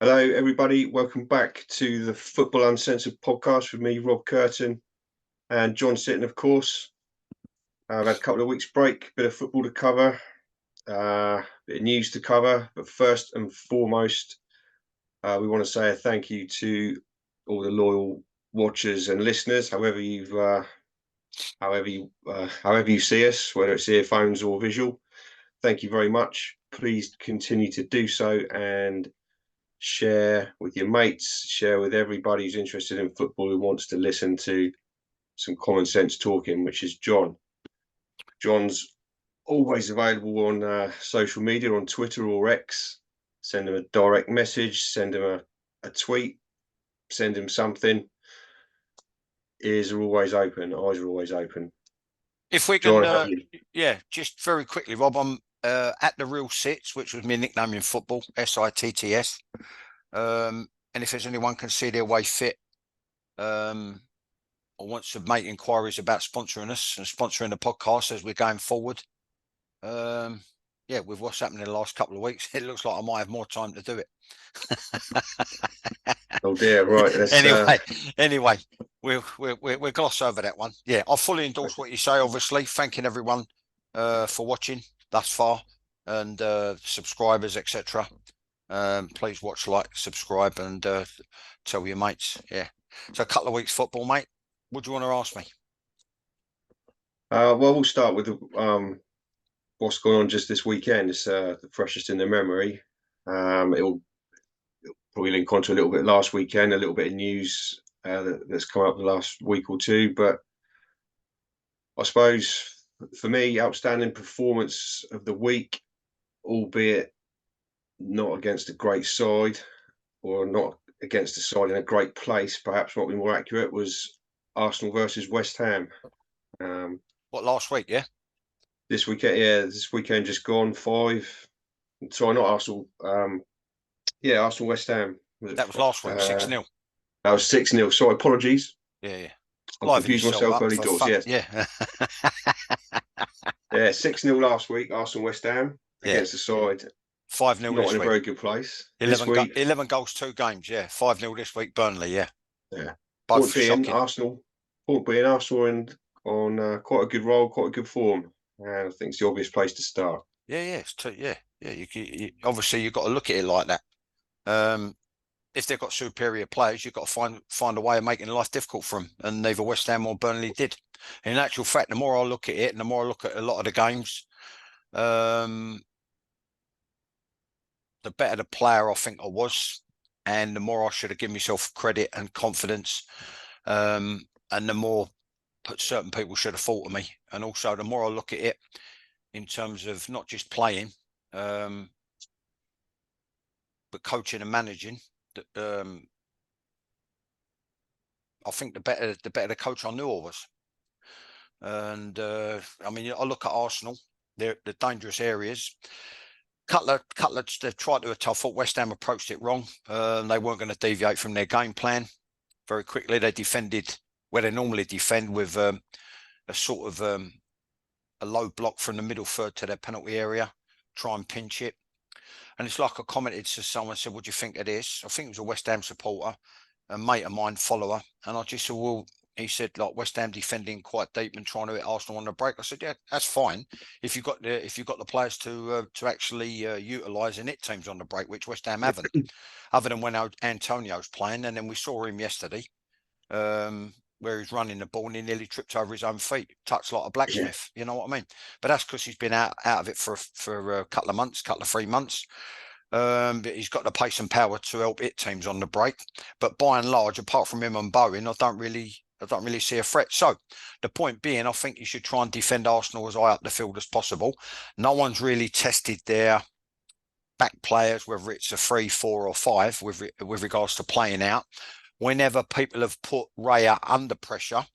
Hello, everybody. Welcome back to the Football Uncensored podcast with me, Rob Kirton, and John Sitton, of course. I've had a couple of weeks break, bit of football to cover, bit of news to cover. But first and foremost, we want to say a thank you to all the loyal watchers and listeners, however you see us, whether it's earphones or visual. Thank you very much. Please continue to do so and share with your mates, share with everybody who's interested in football, who wants to listen to some common sense talking, which is John. John's always available on social media, on Twitter or X. Send him a direct message, send him a tweet, send him something. Ears are always open, eyes are always open. If we can, just very quickly, Rob, I'm at the Real Sits, which was my nickname in football, SITTS. And if there's anyone can see their way fit, or wants to make inquiries about sponsoring us and sponsoring the podcast as we're going forward, with what's happened in the last couple of weeks, it looks like I might have more time to do it. Oh dear, right. Anyway, we'll gloss over that one. Yeah, I fully endorse what you say. Obviously, thanking everyone for watching thus far and subscribers, etc. Please watch, like, subscribe, and tell your mates. Yeah. So a couple of weeks football, mate. What do you want to ask me? Well, we'll start with what's going on just this weekend. It's the freshest in the memory. It'll probably link on to a little bit last weekend, a little bit of news that's come up the last week or two. But I suppose for me, outstanding performance of the week, albeit not against a great side or not against a side in a great place, perhaps what would be more accurate, was Arsenal versus West Ham. What, last week, yeah? This weekend, this weekend just gone, 5. Sorry, not Arsenal. Arsenal West Ham. That was last week, 6-0. That was 6-0. Sorry, apologies. Yeah. I confused myself early doors. Yes. Yeah. Yeah, 6-0 last week, Arsenal West Ham against the side 5-0 not this in week. A very good place. 11 goals, 2 games. Yeah, 5-0 this week. Burnley. Yeah. Both being Arsenal and on quite a good roll, quite a good form. And I think it's the obvious place to start. Yeah. You obviously you've got to look at it like that. If they've got superior players, you've got to find a way of making life difficult for them, and neither West Ham or Burnley did. In actual fact, the more I look at it, and the more I look at a lot of the games, the better the player I think I was, and the more I should have given myself credit and confidence, and the more certain people should have thought of me. And also, the more I look at it in terms of not just playing, but coaching and managing, I think the better the coach I knew I was. And I look at Arsenal, they're the dangerous areas. Cutler, they've tried to. I thought West Ham approached it wrong. They weren't going to deviate from their game plan very quickly. They defended where they normally defend, with a sort of a low block from the middle third to their penalty area, try and pinch it. And it's like I commented to someone, said, "What do you think of this?" I think it was a West Ham supporter, a mate of mine, follower. And I just said, well, he said, like, West Ham defending quite deep and trying to hit Arsenal on the break. I said, yeah, that's fine if you've got the players to actually utilise and hit teams on the break, which West Ham haven't, other than when Antonio's playing. And then we saw him yesterday, where he's running the ball and he nearly tripped over his own feet, touched like a blacksmith. You know what I mean? But that's because he's been out of it for a couple of 3 months. But he's got the pace and power to help hit teams on the break. But by and large, apart from him and Bowen, I don't really see a threat. So the point being, I think you should try and defend Arsenal as high up the field as possible. No one's really tested their back players, whether it's a 3, 4 or 5, with regards to playing out. Whenever people have put Raya under pressure,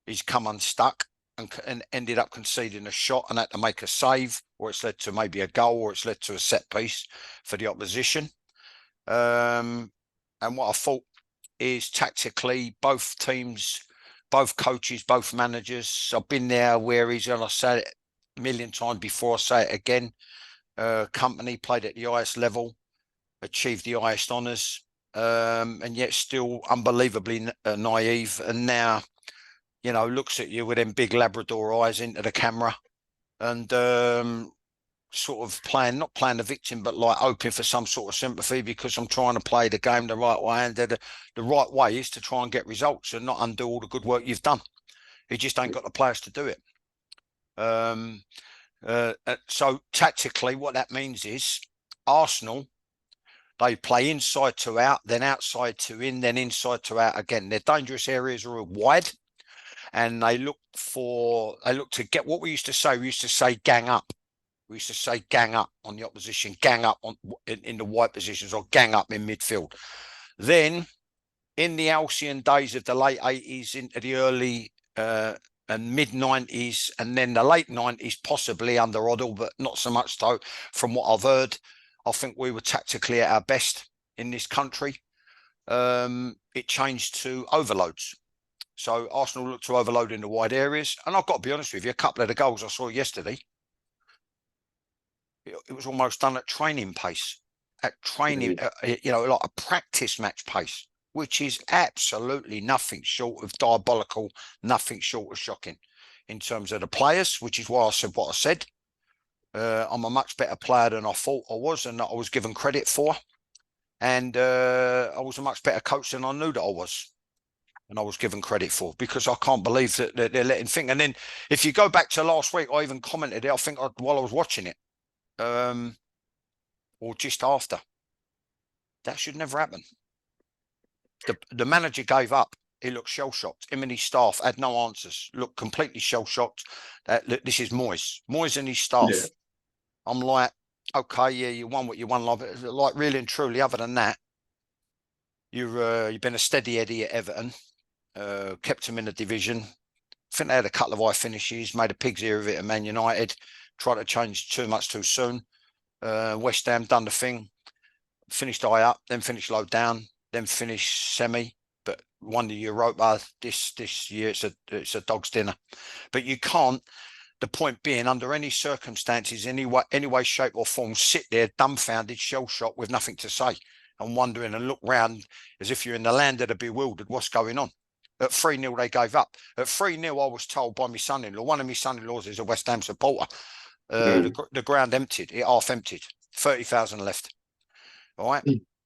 he's come unstuck and ended up conceding a shot and had to make a save, or it's led to maybe a goal, or it's led to a set piece for the opposition. And what I thought is, tactically, both teams, both coaches, both managers, I've been there where he's, and I said it a million times before, I say it again, Company played at the highest level. achieved the highest honours, and yet still unbelievably naive. And now, you know, looks at you with them big Labrador eyes into the camera and sort of not playing the victim, but like hoping for some sort of sympathy because I'm trying to play the game the right way. And the right way is to try and get results and not undo all the good work you've done. You just ain't got the players to do it. So tactically, what that means is Arsenal, they play inside to out, then outside to in, then inside to out again. Their dangerous areas are wide, and they look to get what we used to say gang up. We used to say gang up on the opposition, gang up in the wide positions, or gang up in midfield. Then, in the halcyon days of the late 80s into the early and mid 90s, and then the late 90s, possibly under Oddle, but not so much though, from what I've heard, I think we were tactically at our best in this country. It changed to overloads. So Arsenal looked to overload in the wide areas. And I've got to be honest with you, a couple of the goals I saw yesterday, it was almost done at training pace, like a practice match pace, which is absolutely nothing short of diabolical, nothing short of shocking in terms of the players, which is why I said what I said. I'm a much better player than I thought I was and that I was given credit for. And I was a much better coach than I knew that I was. And I was given credit for, because I can't believe that they're letting think. And then if you go back to last week, I even commented it, I think while I was watching it, or just after. That should never happen. The manager gave up. He looked shell-shocked. Him and his staff had no answers. Looked completely shell-shocked. This is Moyes. Moyes and his staff. Yeah. I'm like, okay, yeah, you won what you won. Like really and truly, other than that, you've been a steady Eddie at Everton. Kept him in the division. I think they had a couple of high finishes, made a pig's ear of it at Man United, tried to change too much too soon. West Ham done the thing, finished high up, then finished low down, then finished semi, but won the Europa. This year it's a dog's dinner. But you can't, the point being, under any circumstances, any way, shape or form, sit there dumbfounded, shell-shocked with nothing to say and wondering and look round as if you're in the land of the bewildered, what's going on. At 3-0, they gave up. At 3-0, I was told by my son-in-law, one of my son-in-laws is a West Ham supporter, the ground emptied, it half emptied, 30,000 left. All right.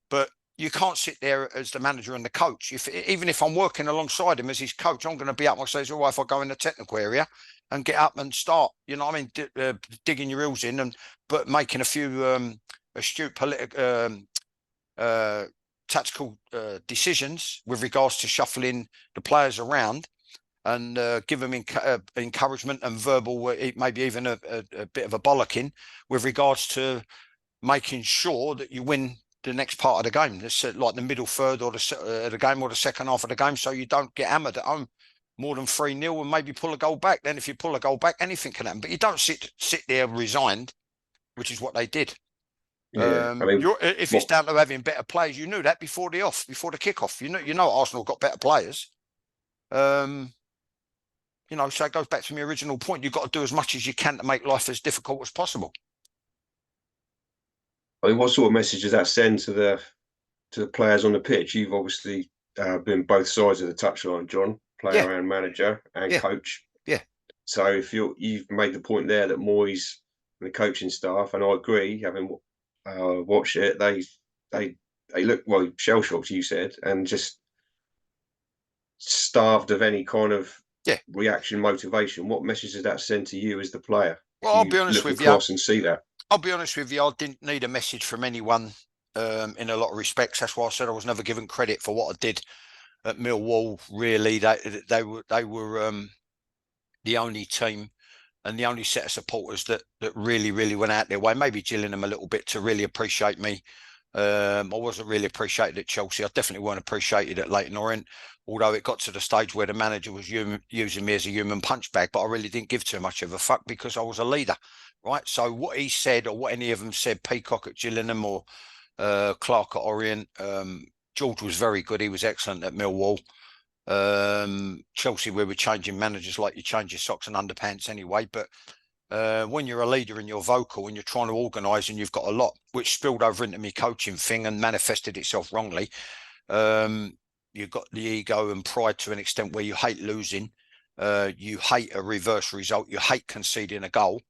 But you can't sit there as the manager and the coach. Even if I'm working alongside him as his coach, I'm going to be up. I say, all right, if I go in the technical area and get up and start, you know what I mean, digging your heels in, but making a few astute tactical decisions with regards to shuffling the players around and give them encouragement and verbal, maybe even a bit of a bollocking with regards to making sure that you win the next part of the game. This like the middle third or the game, or the second half of the game, so you don't get hammered at home more than 3-0 and maybe pull a goal back. Then if you pull a goal back, anything can happen. But you don't sit there resigned, which is what they did. Yeah, if it's down to having better players, you knew that before the kickoff. You know Arsenal got better players. So it goes back to my original point. You've got to do as much as you can to make life as difficult as possible. I mean, what sort of message does that send to the players on the pitch? You've obviously been both sides of the touchline, John, player and manager and coach. Yeah. So if you've made the point there that Moyes and the coaching staff, and I agree, having watched it, they look, well, shell shocked, you said, and just starved of any kind of reaction, motivation. What message does that send to you as the player? Well, I'll be honest with you. And see that. I'll be honest with you. I didn't need a message from anyone in a lot of respects. That's why I said I was never given credit for what I did at Millwall. Really, they were the only team and the only set of supporters that really went out their way. Maybe Gillingham a little bit to really appreciate me. I wasn't really appreciated at Chelsea. I definitely weren't appreciated at Leyton Orient, although it got to the stage where the manager was using me as a human punch bag, but I really didn't give too much of a fuck because I was a leader, right? So what he said, or what any of them said, Peacock at Gillingham or Clark at Orient, George was very good. He was excellent at Millwall. Chelsea, we were changing managers like you change your socks and underpants anyway, but when you're a leader and you're vocal and you're trying to organise and you've got a lot, which spilled over into my coaching thing and manifested itself wrongly. You've got the ego and pride to an extent where you hate losing. You hate a reverse result. You hate conceding a goal.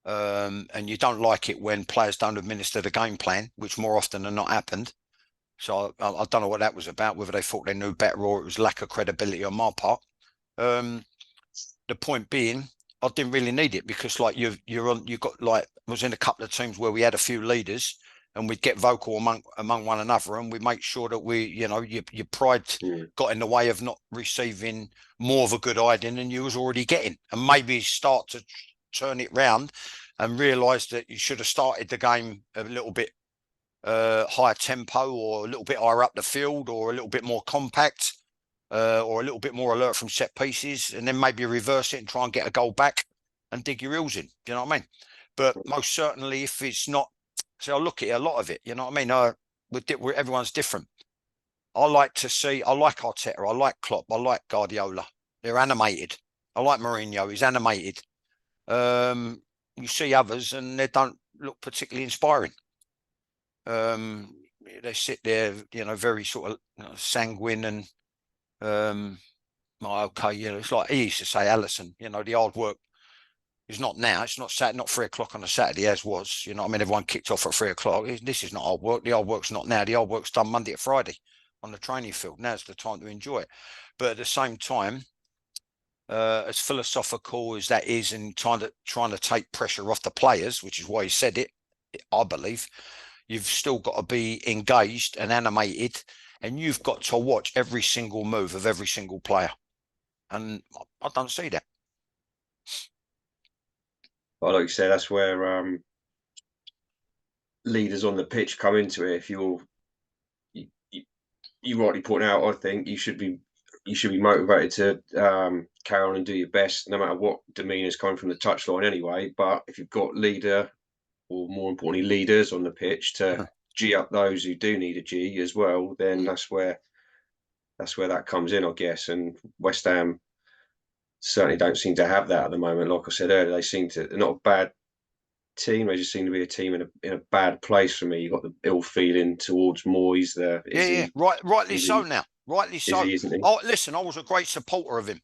And you don't like it when players don't administer the game plan, which more often than not happened. So I don't know what that was about, whether they thought they knew better or it was lack of credibility on my part. The point being, I didn't really need it because like you got like, I was in a couple of teams where we had a few leaders and we'd get vocal among one another and we make sure that we, you know, your pride got in the way of not receiving more of a good idea than you was already getting, and maybe start to turn it round and realise that you should have started the game a little bit higher tempo or a little bit higher up the field or a little bit more compact or a little bit more alert from set pieces, and then maybe reverse it and try and get a goal back and dig your heels in. Do you know what I mean? But most certainly if it's not, so I look at it, a lot of it, you know what I mean? Everyone's different. I like Arteta, I like Klopp, I like Guardiola. They're animated. I like Mourinho, he's animated. You see others and they don't look particularly inspiring. They sit there, you know, very sort of sanguine and okay, you know, it's like he used to say, Allison, you know, the hard work is not now. It's not 3 o'clock on a Saturday as was. You know what I mean? Everyone kicked off at 3 o'clock. This is not hard work. The hard work's not now. The hard work's done Monday to Friday on the training field. Now's the time to enjoy it. But at the same time, as philosophical as that is and trying to take pressure off the players, which is why he said it, I believe, you've still got to be engaged and animated, and you've got to watch every single move of every single player. And I don't see that. Well, like you said, that's where leaders on the pitch come into it. If you rightly point out, I think you should be motivated to carry on and do your best, no matter what demeanour is coming from the touchline anyway. But if you've got leader, or more importantly, leaders on the pitch to G up those who do need a G as well, then that's where that comes in, I guess. And West Ham certainly don't seem to have that at the moment. Like I said earlier, they're not a bad team. They just seem to be a team in a bad place for me. You've got the ill feeling towards Moyes there. Rightly so now. Rightly so. Isn't he? Oh, listen, I was a great supporter of him.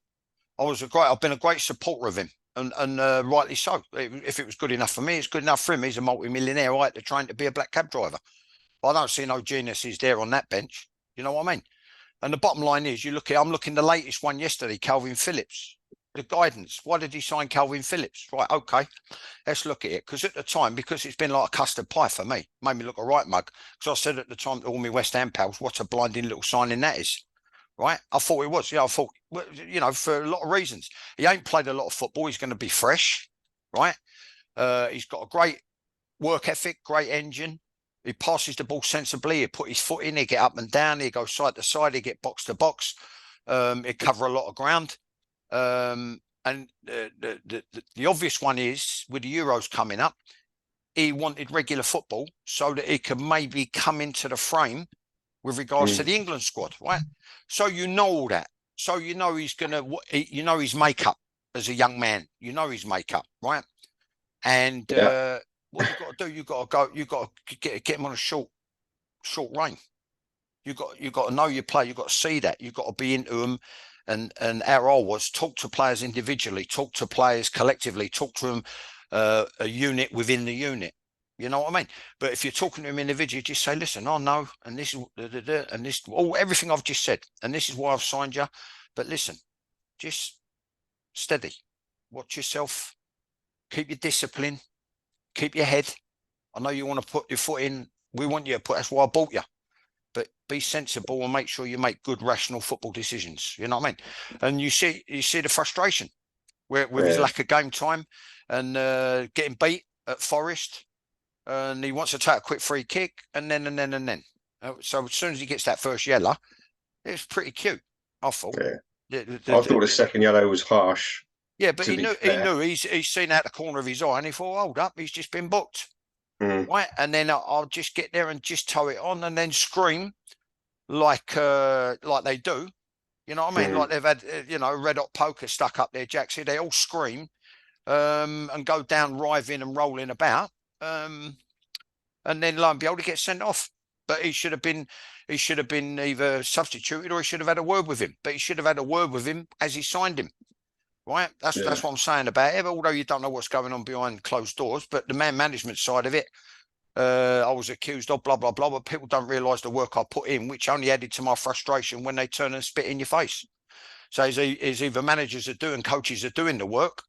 I've been a great supporter of him, and rightly so. If it was good enough for me, it's good enough for him. He's a multi-millionaire, right? They're trying to be a black cab driver. But I don't see no geniuses there on that bench. You know what I mean? And the bottom line is, I'm looking the latest one yesterday, Calvin Phillips. The guidance. Why did he sign Calvin Phillips? Right, okay. Let's look at it. Because at the time, because it's been like a custard pie for me, made me look a right mug. Because I said at the time to all my West Ham pals, what a blinding little signing that is. Right? I thought it was. Yeah, I thought, you know, for a lot of reasons. He ain't played a lot of football. He's going to be fresh. Right? He's got a great work ethic, great engine. He passes the ball sensibly. He put his foot in. He get up and down. He go side to side. He get box to box. He cover a lot of ground. And the obvious one is, with the Euros coming up, he wanted regular football so that he could maybe come into the frame with regards to the England squad, right? So you know all that. So you know he's you know his makeup as a young man. You know his makeup, right? And what you've got to do, you've got to get him on a short rein. You've got to know your play. You've got to see that. You've got to be into them. And our role was talk to players individually, talk to players collectively, talk to them a unit within the unit. You know what I mean? But if you're talking to them individually, just say, listen, I know, and this is and this, everything I've just said, and this is why I've signed you. But listen, just steady, watch yourself, keep your discipline, keep your head. I know you want to put your foot in. We want you to put. That's why I bought you. But be sensible and make sure you make good, rational football decisions. You know what I mean? And you see the frustration with his lack of game time and getting beat at Forest, and he wants to take a quick free kick, and then. So as soon as he gets that first yellow, it's pretty cute. I thought. Yeah. I thought the second yellow was harsh. Yeah, but he knew he's seen out the corner of his eye, and he thought, hold up, he's just been booked. Right, and then I'll just get there and just toe it on, and then scream like they do. You know what I mean? Like they've had red hot poker stuck up their jacks here. They all scream and go down writhing and rolling about. And then lo and behold, he gets sent off. But he should have been either substituted or he should have had a word with him. But he should have had a word with him as he signed him. Right? That's what I'm saying about it. Although you don't know what's going on behind closed doors, but the man management side of it, I was accused of blah, blah, blah, but people don't realise the work I put in, which only added to my frustration when they turn and spit in your face. So is either managers are doing, coaches are doing the work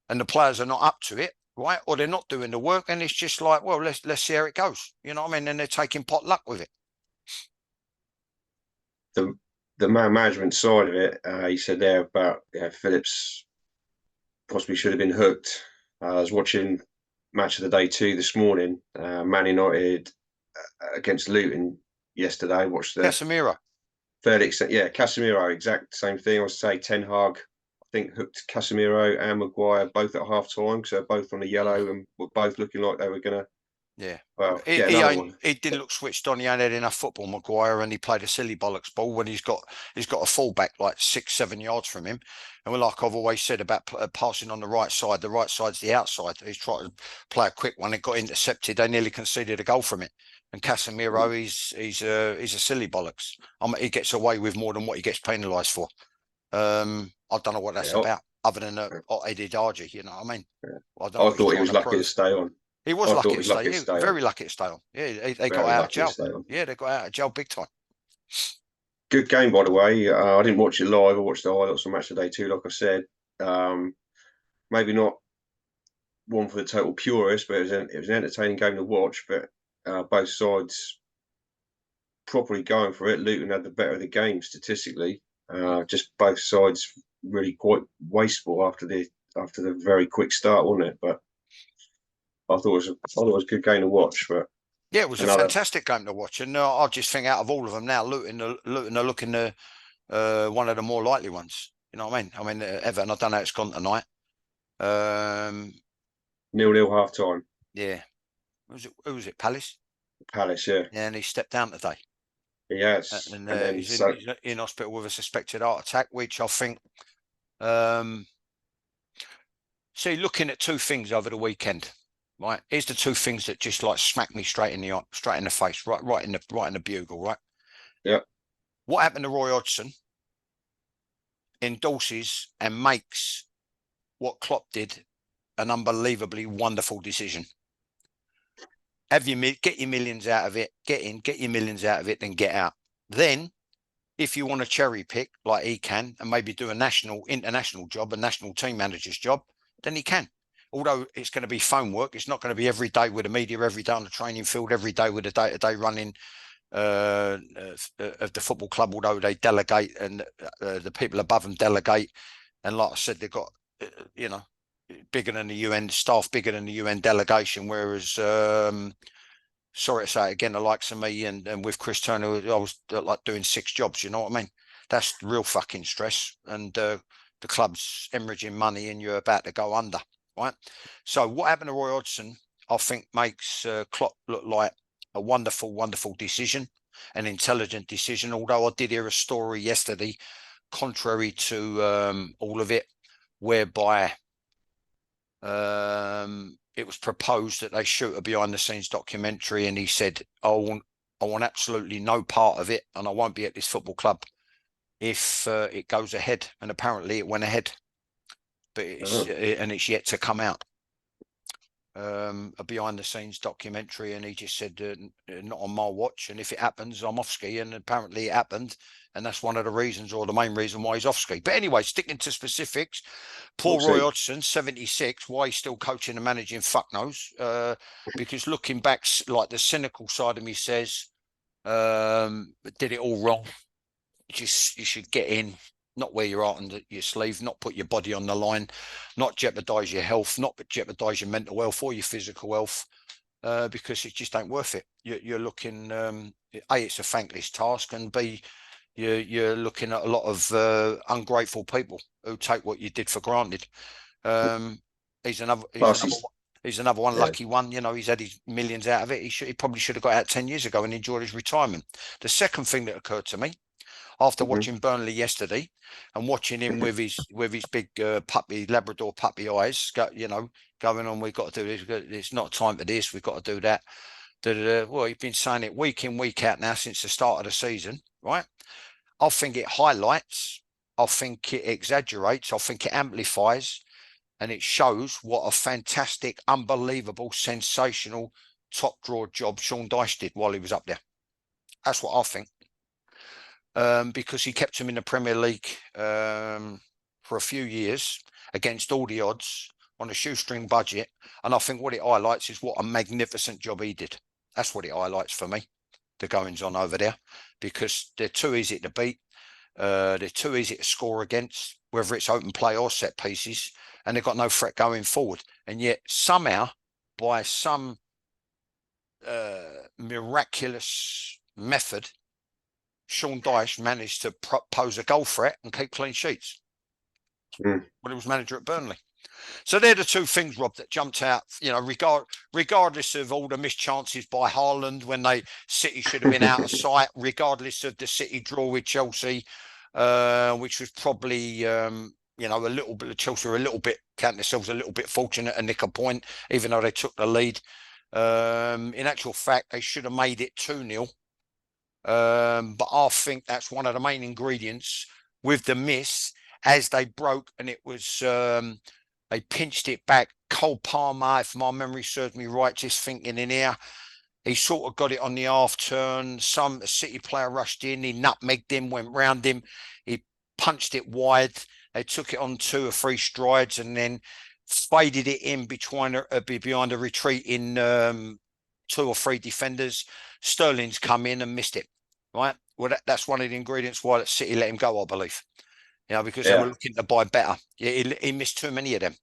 and the players are not up to it, right? Or they're not doing the work and it's just like, well, let's see how it goes. You know what I mean? And they're taking pot luck with it. The man management side of it, he said there about Phillips possibly should have been hooked. I was watching Match of the Day 2 this morning, Man United against Luton yesterday. Watched the Casemiro. fairly extent, Casemiro, exact same thing. I would say Ten Hag, I think, hooked Casemiro and Maguire both at half time, so both on the yellow and were both looking like they were going to. Yeah. Well, get another one. He didn't look switched on. He ain't had enough football, Maguire, and he played a silly bollocks ball when he's got a fullback like 6-7 yards from him. And we're like I've always said about passing on the right side. The right side's the outside. He's tried to play a quick one. It got intercepted. They nearly conceded a goal from it. And Casemiro, he's a silly bollocks. He gets away with more than what he gets penalised for. I don't know what that's about, other than Eddie Dargy. You know what I mean? Yeah. I thought he was lucky to stay on. He was lucky to stay. Very lucky to stay on. Yeah, they got out of jail. Yeah, they got out of jail big time. Good game, by the way. I didn't watch it live. I watched the highlights on Match of the Day 2, like I said. Maybe not one for the total purist, but it was an entertaining game to watch. But both sides properly going for it. Luton had the better of the game statistically. Just both sides really quite wasteful after the very quick start, wasn't it? But I thought it was a good game to watch. But yeah, it was a fantastic game to watch, and I just think out of all of them now, Luton are looking one of the more likely ones. You know what I mean? I mean, Everton, I don't know how it's gone tonight. 0-0 half time. Yeah. Who was it? Palace? Palace, yeah. Yeah, and he stepped down today. He has. And he's in hospital with a suspected heart attack, which I think... see, looking at two things over the weekend, right? Here's the two things that just like smack me straight in the face, right in the bugle, right? Yeah. What happened to Roy Hodgson endorses and makes what Klopp did an unbelievably wonderful decision. Get your millions out of it, get your millions out of it, then get out. Then, if you want to cherry pick like he can and maybe do a international job, a national team manager's job, then he can. Although it's going to be phone work, it's not going to be every day with the media, every day on the training field, every day with the day-to-day running of the football club, although they delegate and the people above them delegate. And like I said, they've got, bigger than the UN staff, bigger than the UN delegation, whereas, sorry to say it again, the likes of me and with Chris Turner, I was like doing 6 jobs, you know what I mean? That's real fucking stress. And the club's hemorrhaging money and you're about to go under, right? So what happened to Roy Hodgson, I think makes Klopp look like a wonderful, wonderful decision, an intelligent decision. Although I did hear a story yesterday, contrary to all of it, whereby it was proposed that they shoot a behind-the-scenes documentary, and he said, I want absolutely no part of it, and I won't be at this football club if it goes ahead. And apparently it went ahead, but it's yet to come out. A behind-the-scenes documentary, and he just said, not on my watch, and if it happens, I'm off ski. And apparently it happened, and that's one of the reasons, or the main reason, why he's off ski. But anyway, sticking to specifics, poor Roy Hodgson, 76, why he's still coaching and managing, fuck knows. Because looking back, like the cynical side of me says, did it all wrong. You should get in, not wear your heart under your sleeve, not put your body on the line, not jeopardise your health, not jeopardise your mental health or your physical health, because it just ain't worth it. You're looking, A, it's a thankless task, and B, you're looking at a lot of ungrateful people who take what you did for granted. He's another one, lucky one. You know, he's had his millions out of it. He probably should have got out 10 years ago and enjoyed his retirement. The second thing that occurred to me, after watching Burnley yesterday and watching him with his big puppy Labrador puppy eyes, going on. We've got to do this. It's not time for this. We've got to do that. Well, he's been saying it week in, week out now since the start of the season, right? I think it highlights. I think it exaggerates. I think it amplifies, and it shows what a fantastic, unbelievable, sensational, top drawer job Sean Dyche did while he was up there. That's what I think. Because he kept him in the Premier League for a few years against all the odds on a shoestring budget. And I think what it highlights is what a magnificent job he did. That's what it highlights for me, the goings on over there, because they're too easy to beat. They're too easy to score against, whether it's open play or set pieces, and they've got no threat going forward. And yet somehow, by some miraculous method, Sean Dyche managed to pose a goal threat and keep clean sheets when he was manager at Burnley. So they're the two things, Rob, that jumped out, regardless of all the missed chances by Haaland when City should have been out of sight, regardless of the City draw with Chelsea, which was probably, a little bit of Chelsea were a little bit, count themselves a little bit fortunate and nick a point, even though they took the lead. In actual fact, they should have made it 2-0. But I think that's one of the main ingredients with the miss, as they broke, and it was they pinched it back. Cole Palmer, if my memory serves me right, just thinking in here, he sort of got it on the half turn. Some City player rushed in, he nutmegged him, went round him, he punched it wide. They took it on 2 or 3 strides and then faded it in behind a retreating 2 or 3 defenders. Sterling's come in and missed it. Right. Well, that's one of the ingredients why City let him go, I believe. Because they were looking to buy better. He missed too many of them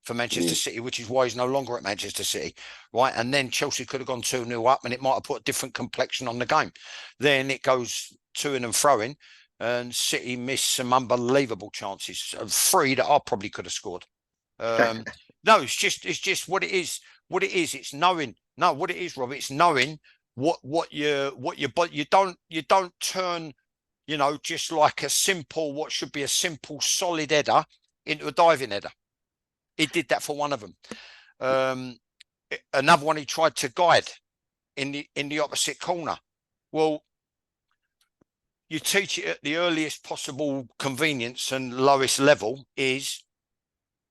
for Manchester City, which is why he's no longer at Manchester City. Right. And then Chelsea could have gone 2-0 up and it might have put a different complexion on the game. Then it goes to-ing and fro-ing, and City missed some unbelievable chances. 3 that I probably could have scored. No, it's just what it is. What it is, it's knowing. No, what it is, Rob, it's knowing but you don't turn, just like what should be a simple solid header into a diving header. He did that for one of them. Another one he tried to guide in the opposite corner. Well, you teach it at the earliest possible convenience and lowest level is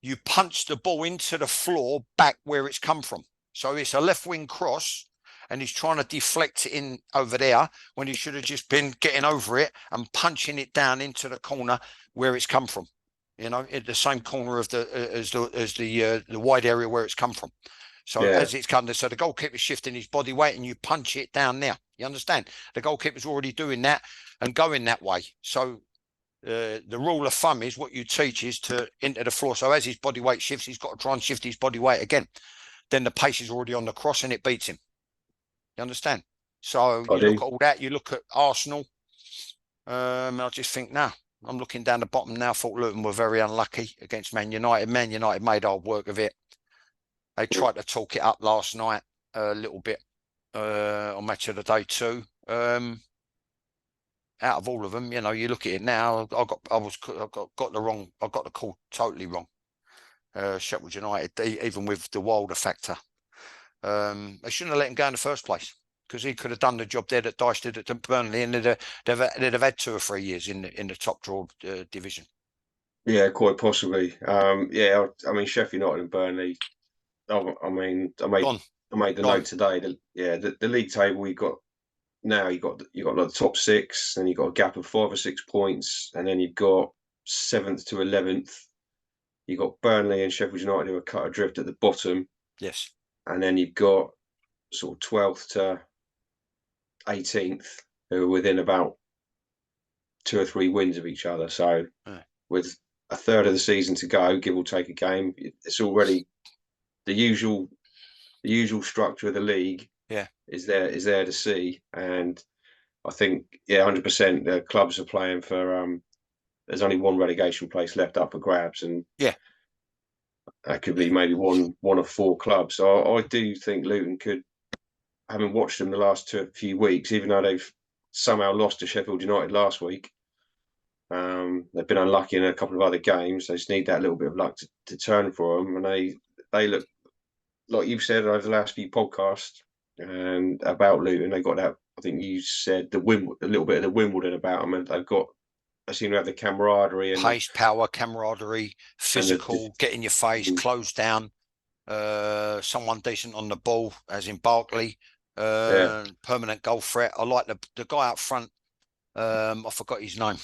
you punch the ball into the floor back where it's come from. So it's a left wing cross, and he's trying to deflect it in over there when he should have just been getting over it and punching it down into the corner where it's come from. In the same corner of the wide area where it's come from. So as it's come there, so the goalkeeper's shifting his body weight and you punch it down there. You understand? The goalkeeper's already doing that and going that way. So the rule of thumb is what you teach is to into the floor. So as his body weight shifts, he's got to try and shift his body weight again. Then the pace is already on the cross and it beats him. You understand? So look at all that. You look at Arsenal. I just think, I'm looking down the bottom now. Thought Luton were very unlucky against Man United. Man United made hard work of it. They tried to talk it up last night a little bit on Match of the Day 2. Out of all of them, you look at it now. I got the call totally wrong. Sheffield United, even with the Wilder factor. They shouldn't have let him go in the first place, because he could have done the job there that Dyche did at Burnley, and they'd have had 2 or 3 years in the top draw division. Yeah, quite possibly. Sheffield United and Burnley. I made the note today. The league table you've got like the top 6, then you've got a gap of 5 or 6 points, and then you've got 7th to 11th. You've got Burnley and Sheffield United who are cut adrift at the bottom. Yes. And then you've got sort of 12th to 18th who are within about 2 or 3 wins of each other. So with a third of the season to go, give or take a game, it's already the usual structure of the league. Is there to see. And I think 100% the clubs are playing for there's only one relegation place left up for grabs, and that could be maybe one of 4 clubs. So I do think Luton could, having watched them the last few weeks, even though they've somehow lost to Sheffield United last week, They've been unlucky in a couple of other games. They just need that little bit of luck to turn for them, and they look like you've said over the last few podcasts and about Luton. They got that. I think you said a little bit of the Wimbledon about them, and they seem to have the camaraderie and pace, power, camaraderie, and physical, get in your face, close down. Someone decent on the ball, as in Barkley. Permanent goal threat. I like the guy up front. I forgot his name.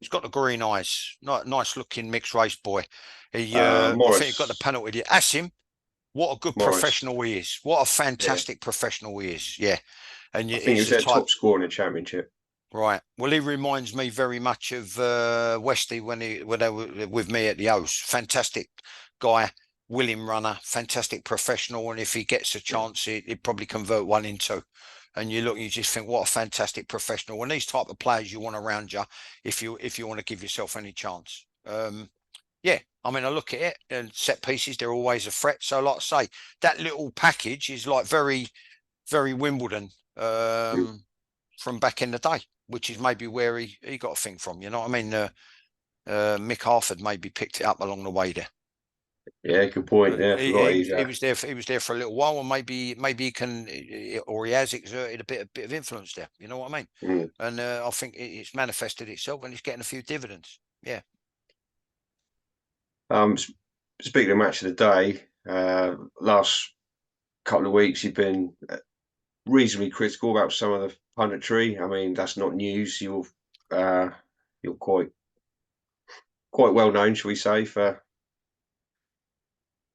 He's got the green eyes. Nice looking mixed race boy. I think he got the penalty. That's him. What a good professional he is. What a fantastic professional he is. Yeah. And I think he was their top scorer in the Championship. Right. Well, he reminds me very much of Westy when they were with me at the O's. Fantastic guy, willing runner, fantastic professional. And if he gets a chance, he'd probably convert one into. And you just think, what a fantastic professional. And these type of players you want around you if you want to give yourself any chance. Yeah, I mean, I look at it and set pieces, they're always a threat. So like I say, that little package is like very, very Wimbledon from back in the day, which is maybe where he got a thing from, you know what I mean? Mick Harford maybe picked it up along the way there. Yeah, good point. Yeah, he was there. He was there for a little while, and maybe he can, or he has exerted a bit of influence there. You know what I mean? And I think it's manifested itself, and it's getting a few dividends. Yeah. Speaking of match of the day, last couple of weeks you've been reasonably critical about some of the punditry. I mean, that's not news. You're quite well known, shall we say, for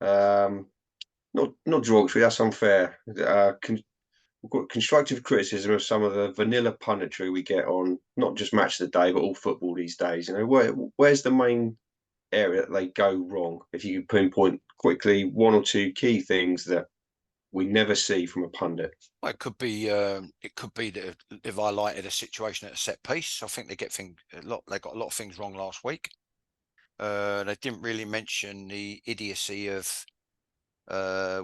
not derogatory. That's unfair. We've got constructive criticism of some of the vanilla punditry we get on not just match of the day, but all football these days. You know, where's the main area that they go wrong? If you could pinpoint quickly one or two key things that we never see from a pundit. Well, it could be that they've highlighted a situation at a set piece. I think they got a lot of things wrong last week. They didn't really mention the idiocy of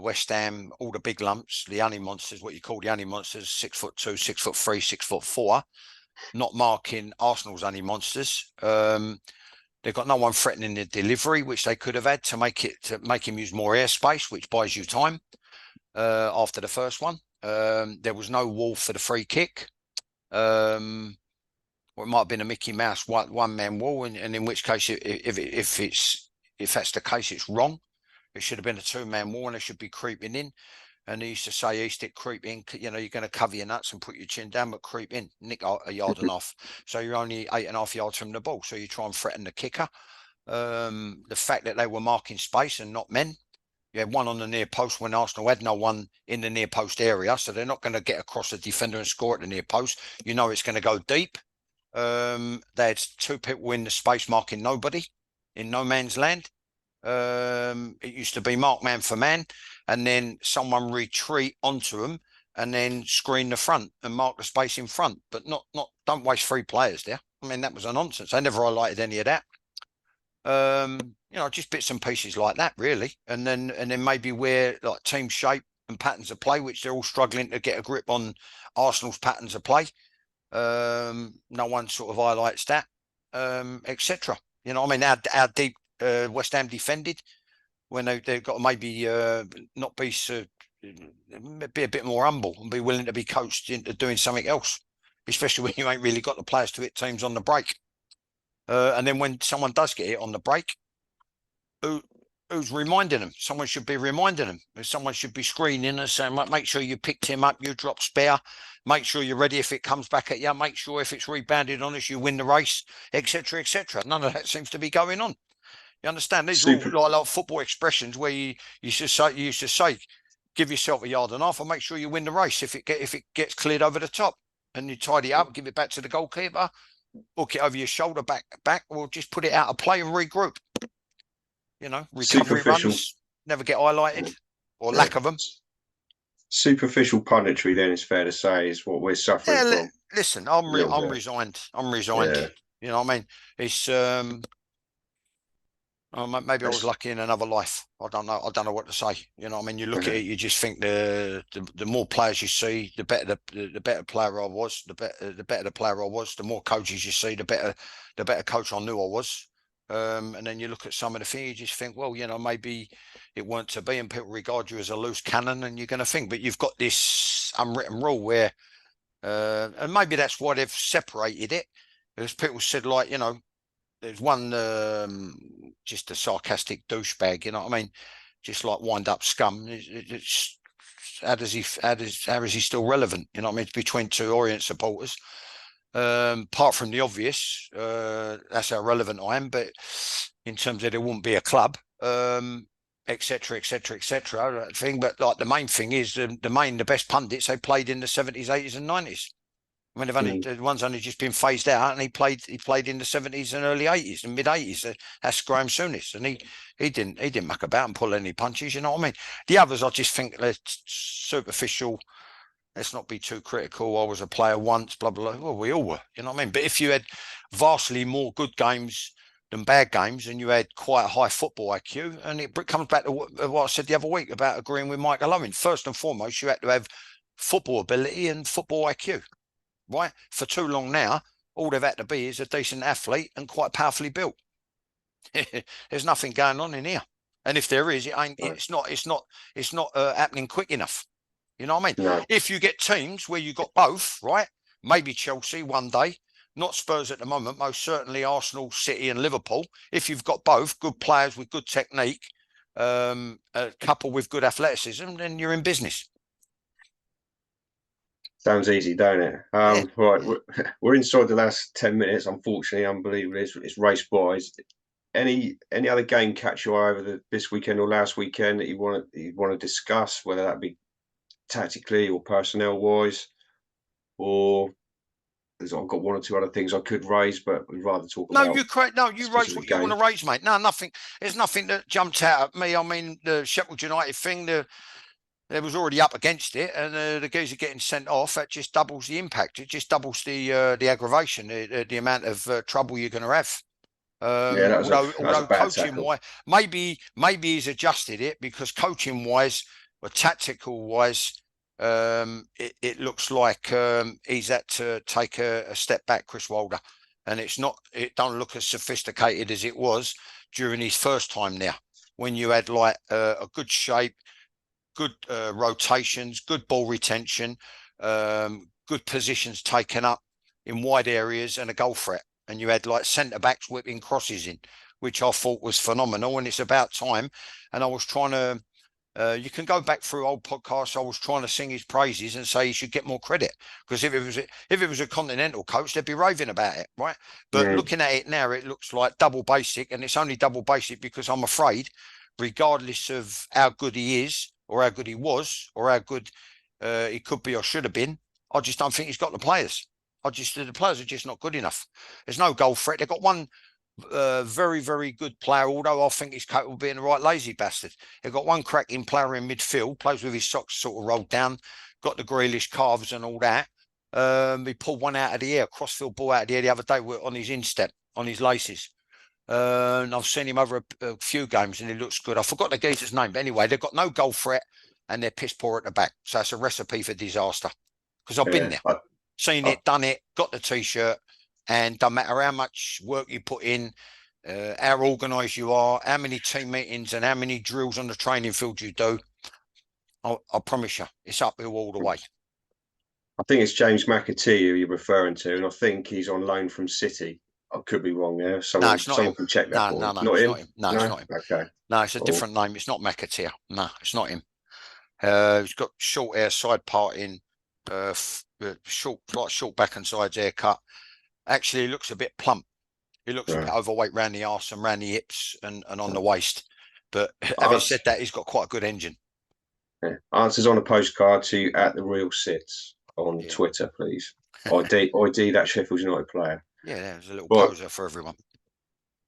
West Ham, all the big lumps, the honey monsters, what you call the honey monsters, 6'2", 6'3", 6'4", not marking Arsenal's honey monsters. They've got no one threatening the delivery, which they could have had to make him use more airspace, which buys you time. After the first one, there was no wall for the free kick. Or it might have been a Mickey Mouse one man wall, and in which case, if that's the case, it's wrong. It should have been a 2-man wall, and they should be creeping in. And they used to say, Eastic, creep in. You know, you're going to cover your nuts and put your chin down, but creep in, nick a yard and off. So you're only 8.5 yards from the ball. So you try and threaten the kicker. The fact that they were marking space and not men. You had one on the near post when Arsenal had no one in the near post area. So they're not going to get across the defender and score at the near post. You know it's going to go deep. They had 2 people in the space marking nobody in no man's land. It used to be mark man for man, and then someone retreat onto them and then screen the front and mark the space in front, but not don't waste 3 players there. I mean, that was a nonsense. They never highlighted any of that. You know, just bits and pieces like that, really. And then maybe where like team shape and patterns of play, which they're all struggling to get a grip on Arsenal's patterns of play. No one sort of highlights that, etc. You know, I mean, how deep West Ham defended when they've got to maybe not be be a bit more humble and be willing to be coached into doing something else, especially when you ain't really got the players to hit teams on the break. And then when someone does get hit on the break, who's reminding them? Someone should be reminding them. Someone should be screening and saying, make sure you picked him up, you drop spare, make sure you're ready if it comes back at you, make sure if it's rebounded on us, you win the race, etc., etc. None of that seems to be going on. You understand? These are all like football expressions where you used to say, give yourself a yard and a half and make sure you win the race if it gets cleared over the top, and you tidy it up, give it back to the goalkeeper, hook it over your shoulder back, or just put it out of play and regroup. You know, recovery runs never get highlighted, or lack of them. Superficial punditry, then, it's fair to say, is what we're suffering from. Listen, I'm resigned. I'm resigned. Yeah. You know what I mean? It's Maybe I was lucky in another life. I don't know. I don't know what to say. You know what I mean? You look at it, you just think the more players you see, the better the better player I was. The better the player I was. The more coaches you see, the better coach I knew I was. And then you look at some of the things, you just think, well, you know, maybe it weren't to be, and people regard you as a loose cannon, and you're going to think, but you've got this unwritten rule where, and maybe that's why they've separated it. As people said, like, you know, there's one just a sarcastic douchebag, you know what I mean? Just like wind up scum. It's how is he still relevant? You know what I mean? It's between two Orient supporters. Apart from the obvious, that's how relevant I am. But in terms of there wouldn't be a club, etc., etc., etc. Thing. But like the main thing is the best pundits they played in the 70s, 80s, and 90s. I mean, the one's only just been phased out, and he played in the 70s and early 80s and mid 80s. That's Graham Souness, and he didn't muck about and pull any punches. You know what I mean? The others, I just think they're superficial. Let's not be too critical. I was a player once, blah blah blah. Well, we all were. You know what I mean? But if you had vastly more good games than bad games, and you had quite a high football IQ, and it comes back to what I said the other week about agreeing with Michael Owen. First and foremost, you had to have football ability and football IQ. Right, for too long now, all they've had to be is a decent athlete and quite powerfully built. There's nothing going on in here, and if there is, it ain't. It's not happening quick enough. You know what I mean? No. If you get teams where you got both, right? Maybe Chelsea one day, not Spurs at the moment. Most certainly Arsenal, City, and Liverpool. If you've got both good players with good technique, coupled with good athleticism, then you're in business. Sounds easy, don't it? Yeah. Right, we're inside the last 10 minutes. Unfortunately, unbelievable. It's race boys. Any other game catch your eye over this weekend or last weekend that you want to discuss, whether that be tactically or personnel wise, or I've got one or two other things I could raise, but we'd rather talk No, about you raise what you want to raise, mate. No, nothing. There's nothing that jumped out at me. I mean, the Sheffield United thing, they was already up against it, and the geezer getting sent off, that just doubles the impact. It just doubles the aggravation, the amount of trouble you're going to have. Yeah, that was although a bad coaching tackle. wise, maybe he's adjusted it, because coaching wise or tactical wise, it looks like he's had to take a step back, Chris Wilder, and it don't look as sophisticated as it was during his first time there, when you had like a good shape, good rotations, good ball retention, good positions taken up in wide areas, and a goal threat. And you had like centre backs whipping crosses in, which I thought was phenomenal. And it's about time. And I was trying to, you can go back through old podcasts. I was trying to sing his praises and say he should get more credit, because if it was a continental coach, they'd be raving about it, right? But looking at it now, it looks like double basic, and it's only double basic because I'm afraid, regardless of how good he is, or how good he was, or how good he could be or should have been, I just don't think he's got the players. The players are just not good enough. There's no goal threat. They've got one very, very good player, although I think he's capable of being a right lazy bastard. They've got one cracking player in midfield, plays with his socks sort of rolled down, got the Grealish calves and all that. He pulled one out of the air, crossfield ball out of the air the other day on his instep, on his laces. And I've seen him over a few games, and he looks good. I forgot the geezer's name, but anyway, they've got no goal threat, and they're piss poor at the back. So it's a recipe for disaster. Because I've been there, seen it, done it, got the T-shirt, and don't matter how much work you put in, how organised you are, how many team meetings and how many drills on the training field you do, I promise you, it's uphill all the way. I think it's James McAtee who you're referring to, and I think he's on loan from City. I could be wrong there. Someone can check that for me. No, it's not him. No, it's not him. Okay. No, it's a different name. It's not McAtee. No, it's not him. He's got short hair, side parting, short back and sides haircut. Actually, he looks a bit plump. He looks a bit overweight around the arse and around the hips and on the waist. But having said that, he's got quite a good engine. Yeah. Answers on a postcard to @TheRealSits on Twitter, please. ID that Sheffield United player. Yeah, there's a little poser for everyone.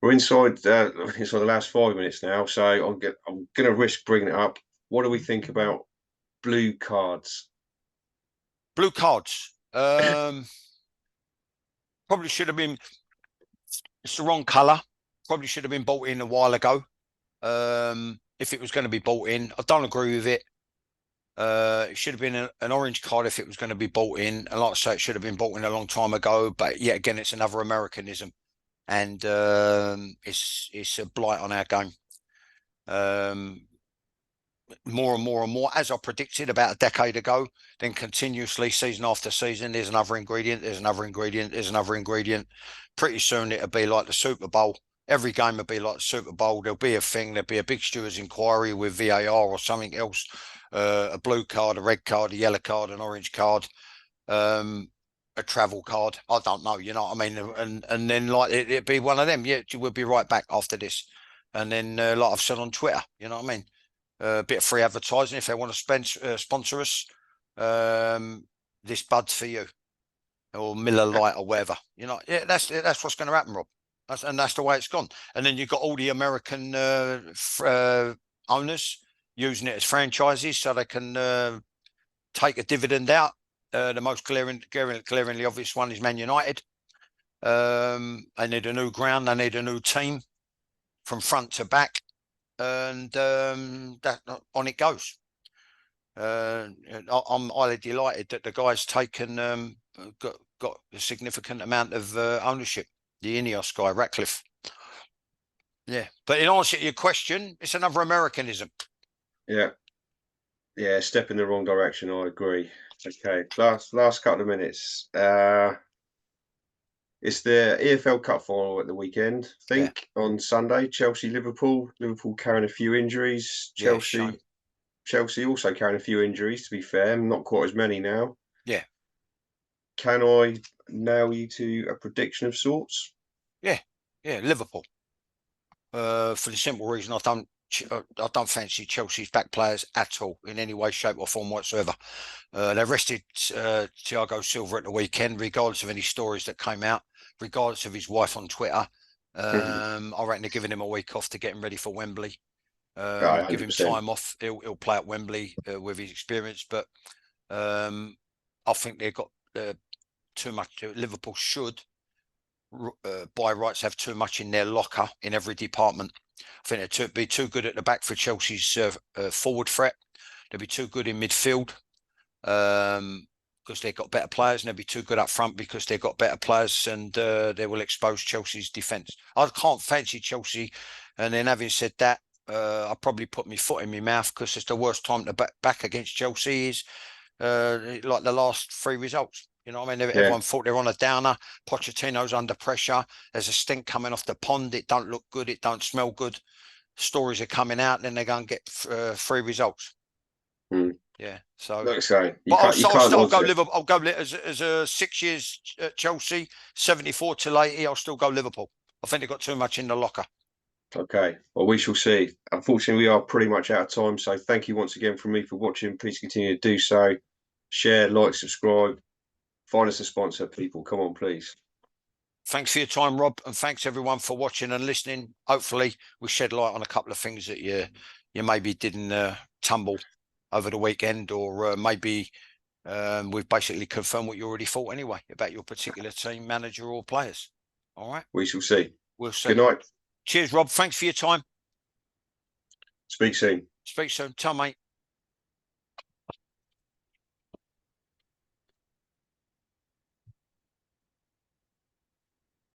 We're inside the last 5 minutes now, so I'm going to risk bringing it up. What do we think about blue cards? Blue cards. Probably should have been. It's the wrong colour. probably should have been bought in a while ago. If it was going to be bought in, I don't agree with it. It should have been an orange card if it was going to be bought in. And like I say, it should have been bought in a long time ago. But yet again, it's another Americanism. And it's a blight on our game. More and more and more, as I predicted about a decade ago, then continuously, season after season, there's another ingredient, there's another ingredient, there's another ingredient. Pretty soon it'll be like the Super Bowl. Every game will be like the Super Bowl. There'll be a thing, there'll be a big stewards inquiry with VAR or something else, a blue card, a red card, a yellow card, an orange card, a travel card. I don't know, you know what I mean? And then like it'd be one of them. Yeah, we'll be right back after this. And then like I've said on Twitter, you know what I mean? A bit of free advertising if they want to sponsor us. This bud's for you, or Miller Lite or whatever. You know, yeah, that's what's going to happen, Rob. That's the way it's gone. And then you've got all the American owners using it as franchises, so they can take a dividend out. The most glaringly obvious one is Man United. They need a new ground. They need a new team from front to back. And that on it goes. I'm highly delighted that the guy's taken got a significant amount of ownership. The Ineos guy, Ratcliffe. Yeah, but in answer to your question, it's another Americanism. Yeah, step in the wrong direction. I agree. Okay, last couple of minutes. It's the EFL Cup final at the weekend. I think on Sunday, Chelsea, Liverpool. Liverpool carrying a few injuries. Chelsea also carrying a few injuries. To be fair, not quite as many now. Yeah. Can I nail you to a prediction of sorts? Yeah, Liverpool. For the simple reason I don't fancy Chelsea's back players at all in any way, shape, or form whatsoever. They rested Thiago Silva at the weekend, regardless of any stories that came out, regardless of his wife on Twitter. I reckon they're giving him a week off to get him ready for Wembley. Give him time off. He'll play at Wembley with his experience, but I think they've got too much. Liverpool should, by rights, have too much in their locker in every department. I think they'd be too good at the back for Chelsea's forward threat. They'd be too good in midfield because they've got better players, and they'd be too good up front because they've got better players, and they will expose Chelsea's defence. I can't fancy Chelsea, and then having said that, I probably put my foot in my mouth because it's the worst time to back against Chelsea is like the last 3 results. You know what I mean? Everyone thought they're on a downer. Pochettino's under pressure. There's a stink coming off the pond. It don't look good. It don't smell good. Stories are coming out. Then they're going to get 3 results. Yeah. So, like I say, I'll go Liverpool. I'll go as a 6 years at Chelsea, 74 till 80. I'll still go Liverpool. I think they've got too much in the locker. Okay, well, we shall see. Unfortunately, we are pretty much out of time. So thank you once again from me for watching. Please continue to do so. Share, like, subscribe. Find us a sponsor, people. Come on, please. Thanks for your time, Rob, and thanks everyone for watching and listening. Hopefully, we shed light on a couple of things that you maybe didn't tumble over the weekend, or maybe we've basically confirmed what you already thought anyway about your particular team, manager, or players. All right. We shall see. We'll see. Good night. Cheers, Rob. Thanks for your time. Speak soon. Speak soon. Tell mate.